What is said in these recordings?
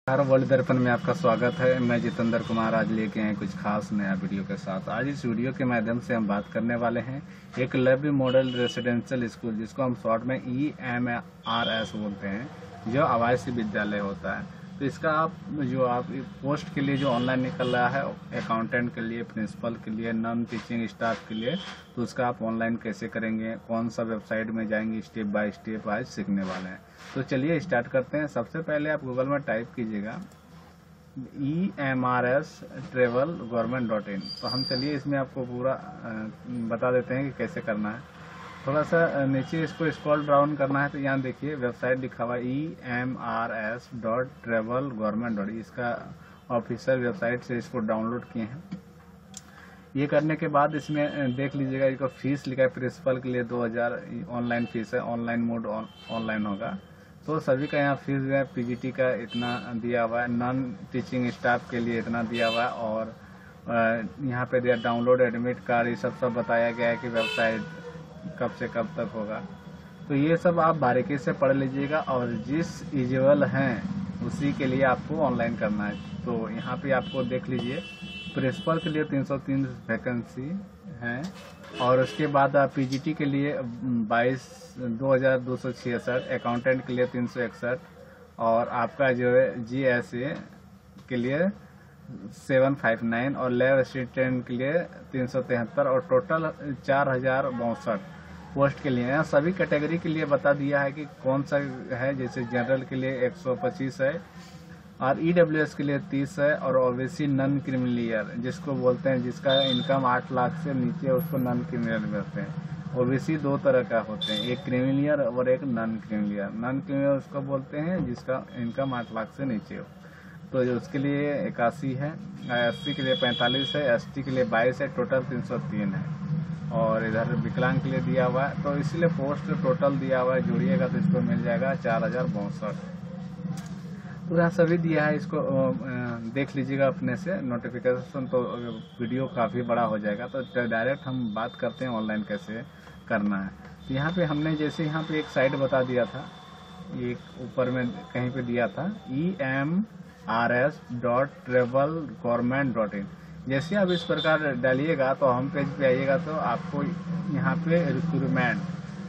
हर world दर्पण में आपका स्वागत है। मैं जितेंद्र कुमार आज लेके आए कुछ खास नया वीडियो के साथ। आज इस वीडियो के माध्यम से हम बात करने वाले हैं एक लव्य मॉडल रेसिडेंशियल स्कूल, जिसको हम शॉर्ट में EMRS बोलते हैं, जो आवासीय विद्यालय होता है। तो इसका आप पोस्ट के लिए जो ऑनलाइन निकल रहा है अकाउंटेंट के लिए, प्रिंसिपल के लिए, नॉन टीचिंग स्टाफ के लिए, तो उसका आप ऑनलाइन कैसे करेंगे, कौन सा वेबसाइट में जाएंगे, स्टेप बाय स्टेप आज सीखने वाले हैं। तो चलिए स्टार्ट करते हैं। सबसे पहले आप गूगल में टाइप कीजिएगा EMRS travel government.in। तो हम चलिए इसमें आपको पूरा बता देते हैं कि कैसे करना है। थोड़ा सा नीचे इसको स्क्रॉल डाउन करना है तो यहाँ देखिए वेबसाइट लिखा हुआ है EMRS.travelgovernment.in। इसका ऑफिशियल वेबसाइट से इसको डाउनलोड किए हैं। ये करने के बाद इसमें देख लीजिएगा, इसको फीस लिखा है प्रिंसिपल के लिए 2000 ऑनलाइन फीस है, ऑनलाइन मोड ऑनलाइन होगा। तो सभी का यहाँ फीस है। PGT का इतना दिया हुआ है, नॉन टीचिंग स्टाफ के लिए इतना दिया हुआ है, और यहाँ पे दिया डाउनलोड एडमिट कार्ड, ये सब बताया गया है कि वेबसाइट कब से कब तक होगा। तो ये सब आप बारीकी से पढ़ लीजिएगा, और जिस एलिजिबल हैं उसी के लिए आपको ऑनलाइन करना है। तो यहाँ पे आपको देख लीजिए, प्रिंसिपल के लिए 303 वैकेंसी हैं, और उसके बाद PGT के लिए 22,266, अकाउंटेंट के लिए 361, और आपका जो है GSA के लिए 759, और लैब असिस्टेंट के लिए 373, और टोटल 4062 पोस्ट के लिए है। सभी कैटेगरी के लिए बता दिया है कि कौन सा है। जैसे जनरल के लिए 125 है, और EWS के लिए 30 है, और OBC नॉन क्रिमिनल जिसको बोलते हैं, जिसका इनकम 8 लाख से नीचे, उसको नॉन क्रिमिनल बोलते हैं। OBC दो तरह का होते हैं, एक क्रिमिनल और एक नॉन क्रिमिनल। नॉन क्रिमिनल उसको बोलते हैं जिसका इनकम 8 लाख से नीचे हो, तो उसके लिए 81 है, SC के लिए 45 है, ST के लिए 22 है, टोटल 303 है। और इधर विकलांग के लिए दिया हुआ है, तो इसलिए पोस्ट टोटल दिया हुआ है, जोड़िएगा तो इसको मिल जाएगा 4062। पूरा सभी दिया है, इसको देख लीजिएगा अपने से नोटिफिकेशन। तो वीडियो काफ़ी बड़ा हो जाएगा, तो डायरेक्ट हम बात करते हैं ऑनलाइन कैसे करना है। तो यहाँ पे हमने जैसे यहाँ पे एक साइट बता दिया था, एक ऊपर में कहीं पे दिया था EMRS.travelgovernment.in। जैसे आप इस प्रकार डालिएगा तो होम पेज पे आइएगा, तो आपको यहाँ पे रिक्रूटमेंट,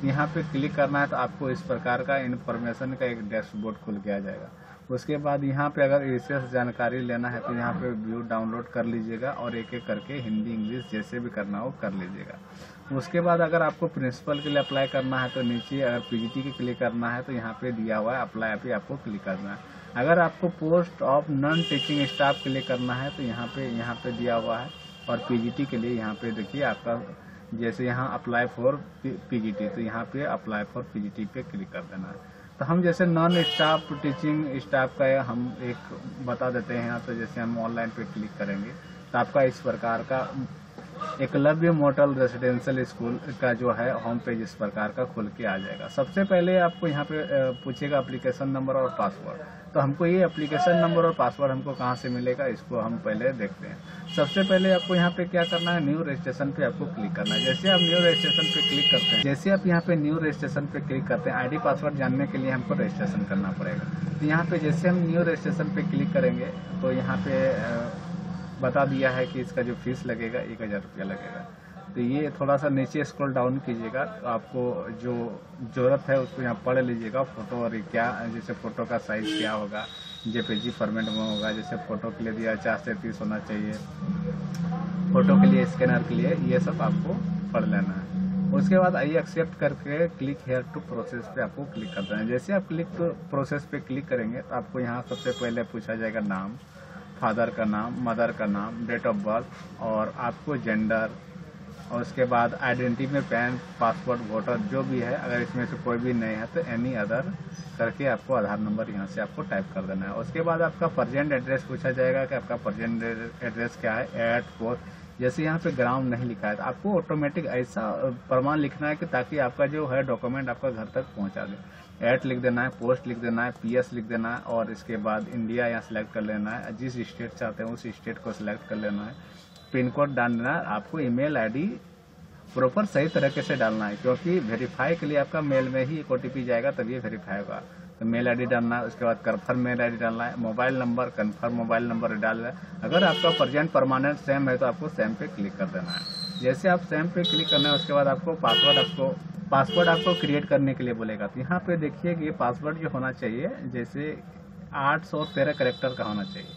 यहाँ पे क्लिक करना है, तो आपको इस प्रकार का इन्फॉर्मेशन का एक डैशबोर्ड खुल के आ जाएगा। उसके बाद यहाँ पे अगर विशेष जानकारी लेना है तो यहाँ पे व्यू डाउनलोड कर लीजिएगा, और एक एक करके हिंदी इंग्लिश जैसे भी करना हो कर लीजिएगा। उसके बाद अगर आपको प्रिंसिपल के लिए अप्लाई करना है तो नीचे अगर PGT के क्लिक करना है तो यहाँ पे दिया हुआ है अप्लाई पे आपको क्लिक करना है। अगर आपको post of non teaching staff के लिए करना है तो यहाँ पे दिया हुआ है, और PGT के लिए यहाँ पे देखिए आपका जैसे यहाँ अप्लाई फॉर PGT, तो यहाँ पे अप्लाई फॉर PGT पे क्लिक कर देना है। तो हम जैसे नॉन स्टाफ टीचिंग स्टाफ का हम एक बता देते हैं यहाँ। तो जैसे हम ऑनलाइन पे क्लिक करेंगे तो आपका इस प्रकार का एकलव्य मॉडल रेसिडेंशियल स्कूल का जो है होम पेज इस प्रकार का खुल के आ जाएगा। सबसे पहले आपको यहाँ पे पूछेगा एप्लीकेशन नंबर और पासवर्ड। तो हमको ये एप्लीकेशन नंबर और पासवर्ड हमको कहाँ से मिलेगा, इसको हम पहले देखते हैं। सबसे पहले आपको यहाँ पे क्या करना है, न्यू रजिस्ट्रेशन पे आपको क्लिक करना है। जैसे आप न्यू रजिस्ट्रेशन पे क्लिक करते हैं, जैसे आप यहाँ पे न्यू रजिस्ट्रेशन पे क्लिक करते हैं, ID पासवर्ड जानने के लिए हमको रजिस्ट्रेशन करना पड़ेगा। तो यहाँ पे जैसे हम न्यू रजिस्ट्रेशन पे क्लिक करेंगे तो यहाँ पे बता दिया है कि इसका जो फीस लगेगा 1000 रुपया लगेगा। तो ये थोड़ा सा नीचे स्क्रॉल डाउन कीजिएगा, तो आपको जो जरूरत है उसको यहाँ पढ़ लीजिएगा। फोटो और क्या, जैसे फोटो का साइज क्या होगा, JPG फॉर्मेट में होगा। जैसे फोटो के लिए दिया 4 से 30 होना चाहिए, फोटो के लिए, स्कैनर के लिए, ये सब आपको पढ़ लेना है। उसके बाद आई एक्सेप्ट करके क्लिक हेयर टू प्रोसेस पे आपको क्लिक कर देना है। जैसे आप क्लिक टू प्रोसेस पे क्लिक करेंगे तो आपको यहाँ सबसे पहले पूछा जाएगा नाम, फादर का नाम, मदर का नाम, डेट ऑफ बर्थ, और आपको जेंडर, और उसके बाद आइडेंटिटी में पैन, पासपोर्ट, वोटर जो भी है। अगर इसमें से कोई भी नहीं है तो एनी अदर करके आपको आधार नंबर यहाँ से आपको टाइप कर देना है। उसके बाद आपका प्रेजेंट एड्रेस पूछा जाएगा कि आपका प्रेजेंट एड्रेस क्या है। एट पोस्ट, जैसे यहाँ पे ग्राम नहीं लिखा है तो आपको ऑटोमेटिक ऐसा प्रमाण लिखना है कि ताकि आपका जो है डॉक्यूमेंट आपका घर तक पहुँचा दे। एट लिख देना है, पोस्ट लिख देना है, PS लिख देना है, और इसके बाद इंडिया यहाँ सिलेक्ट कर लेना है। जिस स्टेट चाहते हैं उस स्टेट को सिलेक्ट कर लेना है। पिन कोड डालना है। आपको ईमेल ID प्रॉपर सही तरीके से डालना है, क्योंकि वेरीफाई के लिए आपका मेल में ही एक OTP जाएगा, तभी वेरीफाई होगा। तो मेल आईडी डालना है, उसके बाद कन्फर्म मेल आईडी डालना है, mobile number confirm mobile number डालना है। अगर आपका प्रेजेंट परमानेंट सेम है तो आपको सेम पे क्लिक कर देना है। जैसे आप सेम पे क्लिक करना है उसके बाद आपको पासवर्ड आपको क्रिएट करने के लिए बोलेगा। तो यहाँ पे देखिए कि ये पासवर्ड जो होना चाहिए जैसे 813 कैरेक्टर का होना चाहिए,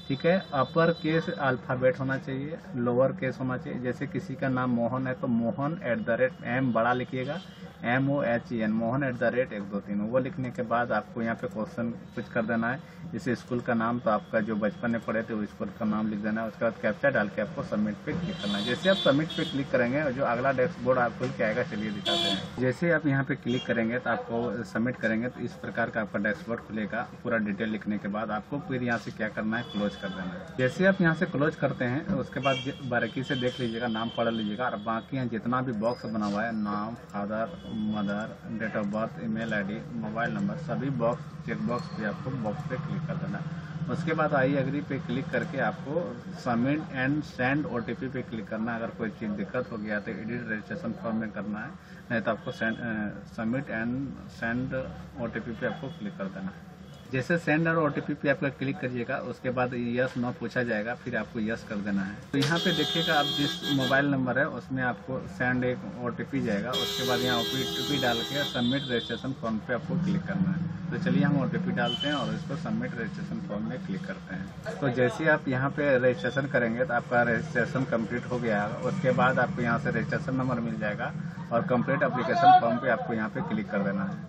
ठीक है। अपर केस अल्फ़ाबेट होना चाहिए, लोअर केस होना चाहिए। जैसे किसी का नाम मोहन है तो मोहन @ M बड़ा लिखिएगा, MOHEN मोहन @ 123 वो लिखने के बाद आपको यहाँ पे क्वेश्चन कुछ कर देना है। जैसे स्कूल का नाम तो आपका जो बचपन में पढ़े थे वो स्कूल का नाम लिख देना है। उसके बाद कैप्चा डाल के आपको सबमिट पे क्लिक करना है। जैसे आप सबमिट पे क्लिक करेंगे जो अगला डैशबोर्ड आपको खुल के आएगा, चलिए दिखाते हैं। जैसे आप यहाँ पे क्लिक करेंगे तो आपको सबमिट करेंगे तो इस प्रकार का आपका डैशबोर्ड खुलेगा। पूरा डिटेल लिखने के बाद आपको फिर यहाँ से क्या करना है, क्लोज कर देना है। जैसे आप यहाँ से क्लोज करते हैं उसके बाद बारीकी से देख लीजिएगा, नाम पढ़ लीजिएगा और बाकी यहाँ जितना भी बॉक्स बना हुआ है नाम, father, mother, date of birth, email ID, mobile number, सभी बॉक्स चेक बॉक्स पे आपको बॉक्स पे क्लिक कर देना है। उसके बाद आई एग्री पे क्लिक करके आपको सबमिट एंड सेंड OTP पे क्लिक करना है। अगर कोई चीज़ दिक्कत हो गया तो एडिट रजिस्ट्रेशन फॉर्म में करना है, नहीं तो आपको सबमिट एंड सेंड OTP पे आपको क्लिक कर देना है। जैसे सेंड और OTP पे आपका क्लिक करिएगा उसके बाद यस नो पूछा जाएगा, फिर आपको यस कर देना है। तो यहाँ पे देखिएगा आप जिस मोबाइल नंबर है उसमें आपको सेंड एक OTP जाएगा। उसके बाद यहाँ OTP डाल के सबमिट रजिस्ट्रेशन फॉर्म पे आपको क्लिक करना है। तो चलिए हम OTP डालते हैं और इसको सबमिट रजिस्ट्रेशन फॉर्म में क्लिक करते हैं। तो जैसे आप यहाँ पे रजिस्ट्रेशन करेंगे तो आपका रजिस्ट्रेशन कंप्लीट हो गया है। उसके बाद आपको यहाँ से रजिस्ट्रेशन नंबर मिल जाएगा और कंप्लीट एप्लीकेशन फॉर्म पे आपको यहाँ पे क्लिक कर देना है।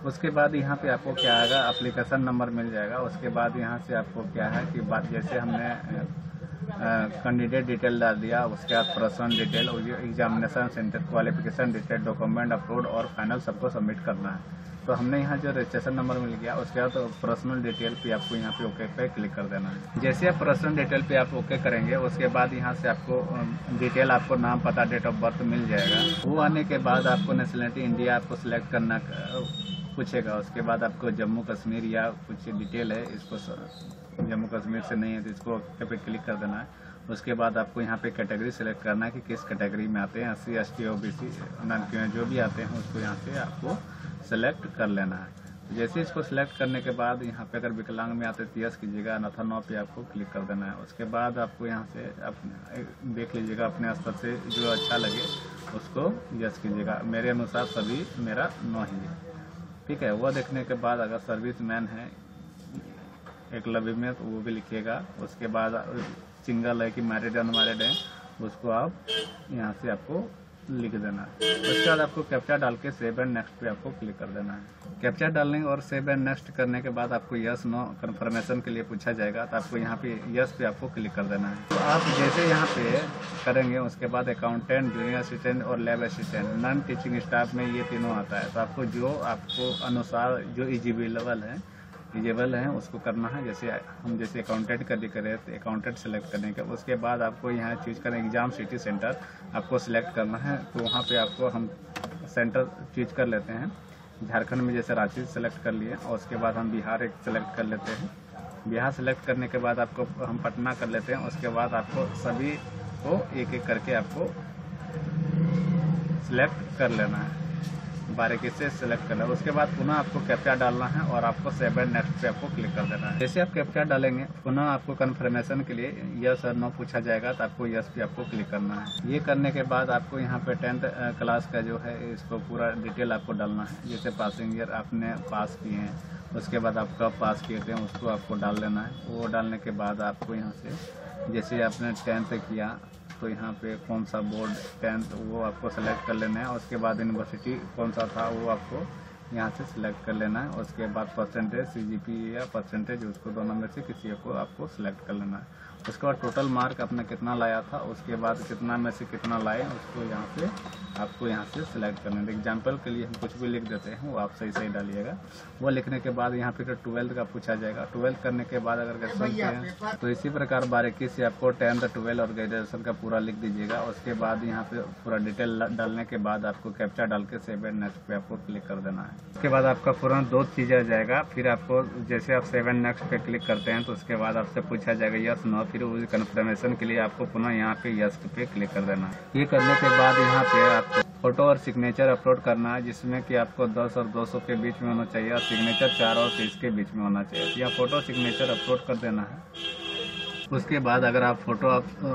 उसके बाद यहाँ पे आपको क्या आएगा, एप्लीकेशन नंबर मिल जाएगा। उसके बाद यहाँ से आपको क्या है कि बात जैसे हमने कैंडिडेट डिटेल डाल दिया, उसके बाद personal detail, examination centre, qualification detail, document upload और फाइनल सबको सबमिट करना है। तो हमने यहाँ जो रजिस्ट्रेशन नंबर मिल गया उसके बाद तो पर्सनल डिटेल पे आपको यहाँ पे ओके पे क्लिक कर देना है। जैसे आप पर्सनल डिटेल पे आप ओके करेंगे उसके बाद यहाँ से आपको डिटेल, आपको नाम, पता, डेट ऑफ बर्थ मिल जाएगा। वो आने के बाद आपको नेशनलिटी इंडिया आपको सिलेक्ट करना पूछेगा। उसके बाद आपको जम्मू कश्मीर या कुछ डिटेल है, इसको जम्मू कश्मीर से नहीं है तो इसको ओके पे क्लिक कर देना है। उसके बाद आपको यहाँ पे कैटेगरी सेलेक्ट करना है कि किस कैटेगरी में आते हैं, SC ST OBC नॉन जो भी आते हैं उसको यहाँ से आपको सेलेक्ट कर लेना है। जैसे इसको सिलेक्ट करने के बाद यहाँ पे अगर विकलांग में आते तो यस कीजिएगा, अन्यथा नो पे आपको क्लिक कर देना है। उसके बाद आपको यहाँ से देख लीजिएगा अपने स्तर से जो अच्छा लगे उसको यस कीजिएगा। मेरे अनुसार सभी मेरा नो ही है, ठीक है। वो देखने के बाद अगर सर्विस मैन है एकलव्य में तो वो भी लिखिएगा। उसके बाद सिंगल है कि मैरिड अनमैरिड है उसको आप यहाँ से आपको लिख देना है। उसके बाद आपको कैप्चा डाल के सेव एंड नेक्स्ट पे आपको क्लिक कर देना है। कैप्चा डालने और सेव एंड नेक्स्ट करने के बाद आपको यस नो कंफर्मेशन के लिए पूछा जाएगा तो आपको यहाँ पे यस पे आपको क्लिक कर देना है। तो आप जैसे यहाँ पे करेंगे उसके बाद अकाउंटेंट, जूनियर असिस्टेंट और lab assistant, non teaching staff में ये तीनों आता है। तो आपको जो आपको अनुसार जो एलिजिबल है उसको करना है। जैसे हम जैसे अकाउंटेंट का दिख रहे तो अकाउंटेंट सेलेक्ट करने के उसके बाद आपको यहाँ चूज करें एग्जाम सिटी सेंटर आपको सिलेक्ट करना है। तो वहाँ पे आपको हम सेंटर चूज कर लेते हैं। झारखंड में जैसे रांची सेलेक्ट कर लिए और उसके बाद हम बिहार एक सेलेक्ट कर लेते हैं। बिहार सेलेक्ट करने के बाद आपको हम पटना कर लेते हैं। उसके बाद आपको सभी को एक एक करके आपको सिलेक्ट कर लेना है, बारीकी से सिलेक्ट करना है। उसके बाद पुनः आपको कैप्चा डालना है और आपको सेव एंड नेक्स्ट पे आपको क्लिक कर देना है। जैसे आप कैप्चा डालेंगे पुनः आपको कंफर्मेशन के लिए यस और नो पूछा जाएगा तो आपको यस पे आपको क्लिक करना है। ये करने के बाद आपको यहाँ पे 10th क्लास का जो है इसको पूरा डिटेल आपको डालना है। जैसे पासिंग ईयर आपने पास किए हैं, उसके बाद आप कब पास किए थे उसको आपको डाल देना है। वो डालने के बाद आपको यहाँ से जैसे आपने 10th किया तो यहाँ पे कौन सा बोर्ड 10th वो आपको सेलेक्ट कर लेना है। उसके बाद यूनिवर्सिटी कौन सा था वो आपको यहाँ से सिलेक्ट कर लेना है। उसके बाद परसेंटेज CGPA या परसेंटेज उसको दोनों में से किसी को आपको सिलेक्ट कर लेना है। उसके बाद टोटल मार्क आपने कितना लाया था, उसके बाद कितना में से कितना लाए उसको यहाँ पे आपको यहाँ से सिलेक्ट करना है। एग्जाम्पल के लिए हम कुछ भी लिख देते हैं, वो आप सही डालिएगा। वो लिखने के बाद यहाँ पे 12th का पूछा जाएगा। 12th करने के बाद अगर ग्रेजुएशन है तो इसी प्रकार बारीकी से आपको 10th 12 और ग्रेजुएशन का पूरा लिख दीजिएगा। उसके बाद यहाँ पे पूरा डिटेल डालने के बाद आपको कैप्चा डाल के सेव एंड नेक्स्ट पे आपको क्लिक कर देना है। उसके बाद आपका फौरन 2 चीज़ आ जाएगा। फिर आपको जैसे आप 7 नेक्स्ट पे क्लिक करते हैं तो उसके बाद आपसे पूछा जाएगा यस नो, फिर उस कन्फर्मेशन के लिए आपको पुनः यहाँ पे यस पे क्लिक कर देना है। ये करने के बाद यहाँ पे आपको फोटो और सिग्नेचर अपलोड करना है, जिसमें कि आपको 10 और 200 के बीच में होना चाहिए और सिग्नेचर 4 और 30 के बीच में होना चाहिए। तो यहाँ फोटो सिग्नेचर अपलोड कर देना है। उसके बाद अगर आप फोटो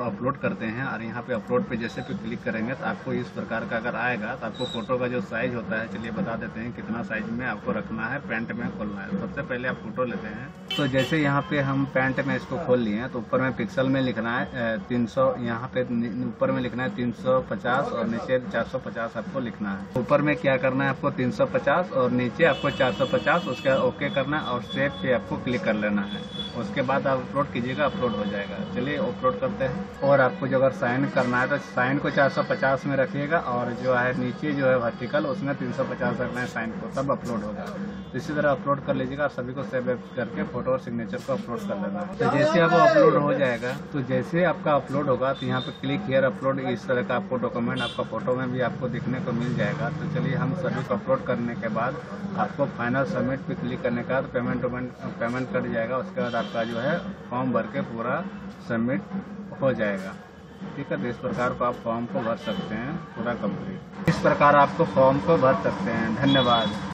अपलोड करते हैं और यहाँ पे अपलोड पे जैसे पे क्लिक करेंगे तो आपको इस प्रकार का अगर आएगा तो आपको फोटो का जो साइज होता है, चलिए बता देते हैं कितना साइज में आपको रखना है, पैंट में खोलना है। सबसे पहले आप फोटो लेते हैं तो जैसे यहाँ पे हम पैंट में इसको खोल लिए हैं तो ऊपर में पिक्सल में लिखना है 300, यहाँ पे ऊपर में लिखना है 350 और नीचे 450 आपको लिखना है। ऊपर में क्या करना है आपको 350 और नीचे आपको 450, उसका ओके करना है और सेव पे आपको क्लिक कर लेना है। उसके बाद आप अपलोड कीजिएगा, अपलोड हो जाएगा। चलिए अपलोड करते हैं। और आपको जो अगर साइन करना है तो साइन को 450 में रखिएगा और जो है नीचे जो है वर्टिकल उसमें 350 रखना है साइन को, तब अपलोड होगा। तो इसी तरह अपलोड कर लीजिएगा और सभी को सेव करके फोटो और सिग्नेचर को अपलोड कर देना है। तो जैसे आपको अपलोड हो जाएगा तो जैसे आपका अपलोड होगा तो यहाँ पे क्लिक हियर अपलोड, इस तरह का आपको डॉक्यूमेंट आपका फोटो में भी आपको दिखने को मिल जाएगा। तो चलिए हम सभी को अपलोड करने के बाद आपको फाइनल सबमिट पे क्लिक करने का बाद पेमेंट कट जाएगा। उसके बाद आपका जो है फॉर्म भर के पूरा सबमिट हो जाएगा। ठीक है, तो इस प्रकार को आप फॉर्म को भर सकते हैं पूरा कंप्लीट। इस प्रकार आपको फॉर्म को भर सकते हैं। धन्यवाद।